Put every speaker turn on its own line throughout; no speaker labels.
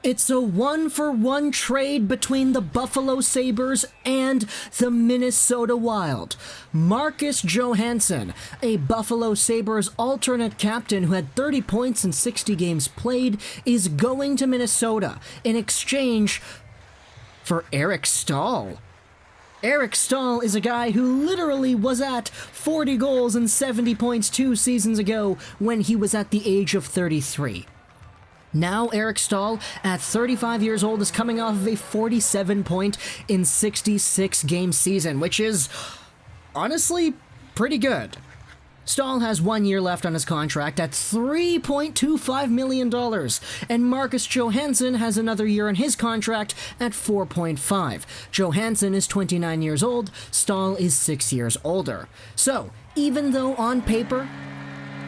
It's a 1-for-1 trade between the Buffalo Sabres and the Minnesota Wild. Marcus Johansson, a Buffalo Sabres alternate captain who had 30 points in 60 games played, is going to Minnesota in exchange for Eric Staal. Eric Staal is a guy who literally was at 40 goals and 70 points 2 seasons ago when he was at the age of 33. Now Eric Staal, at 35 years old, is coming off of a 47-point in 66 game season, which is honestly pretty good. Staal has 1 year left on his contract at $3.25 million, and Marcus Johansson has another year on his contract at $4.5. Johansson is 29 years old, Staal is 6 years older. So, even though on paper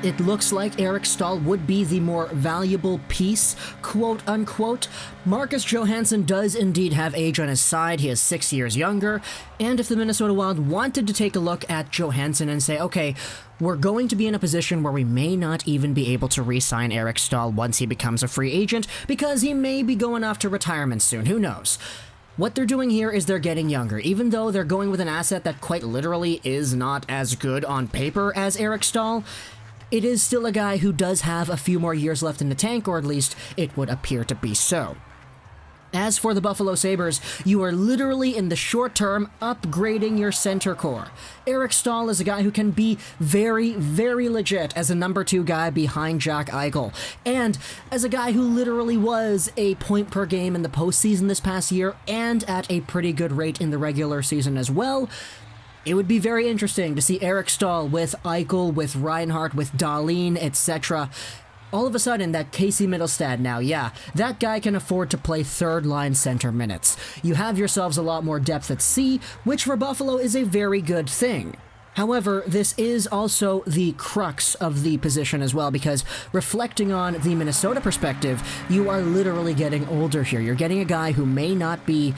it looks like Eric Staal would be the more valuable piece, quote-unquote, Marcus Johansson does indeed have age on his side. He is 6 years younger, and if the Minnesota Wild wanted to take a look at Johansson and say, okay, we're going to be in a position where we may not even be able to re-sign Eric Staal once he becomes a free agent, because he may be going off to retirement soon, who knows? What they're doing here is they're getting younger. Even though they're going with an asset that quite literally is not as good on paper as Eric Staal, it is still a guy who does have a few more years left in the tank, or at least it would appear to be so. As for the Buffalo Sabres, you are literally in the short term upgrading your center core. Eric Staal is a guy who can be very, very legit as a number 2 guy behind Jack Eichel, and as a guy who literally was a point per game in the postseason this past year and at a pretty good rate in the regular season as well. It would be very interesting to see Eric Staal with Eichel, with Reinhart, with Dahlin, etc. All of a sudden, that Casey Mittelstadt now, yeah, that guy can afford to play third-line center minutes. You have yourselves a lot more depth at C, which for Buffalo is a very good thing. However, this is also the crux of the position as well, because reflecting on the Minnesota perspective, you are literally getting older here. You're getting a guy who may not be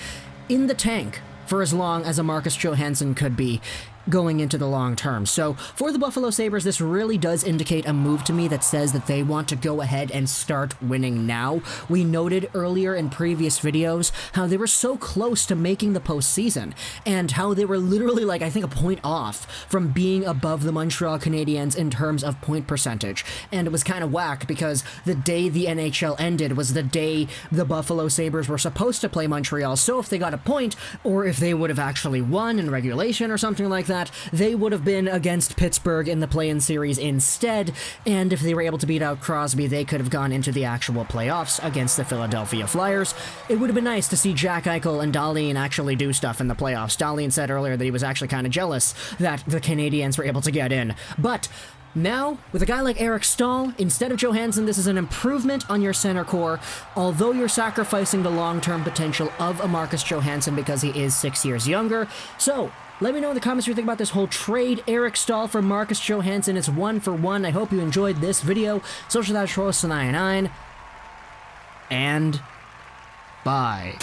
in the tank for as long as a Marcus Johansson could be going into the long term. So for the Buffalo Sabres, this really does indicate a move to me that says that they want to go ahead and start winning now. We noted earlier in previous videos how they were so close to making the postseason, and how they were literally, like, I think a point off from being above the Montreal Canadiens in terms of point percentage. And it was kind of whack because the day the NHL ended was the day the Buffalo Sabres were supposed to play Montreal. So if they got a point, or if they would have actually won in regulation or something like that, they would have been against Pittsburgh in the play-in series instead, and if they were able to beat out Crosby, they could have gone into the actual playoffs against the Philadelphia Flyers. It would have been nice to see Jack Eichel and Dahlin actually do stuff in the playoffs. Dahlin said earlier that he was actually kind of jealous that the Canadiens were able to get in. But now, with a guy like Eric Staal, instead of Johansson, this is an improvement on your center core, although you're sacrificing the long-term potential of a Marcus Johansson because he is 6 years younger. So let me know in the comments what you think about this whole trade. Eric Staal for Marcus Johansson. It's 1-for-1. I hope you enjoyed this video. Social That Troll 99, and bye.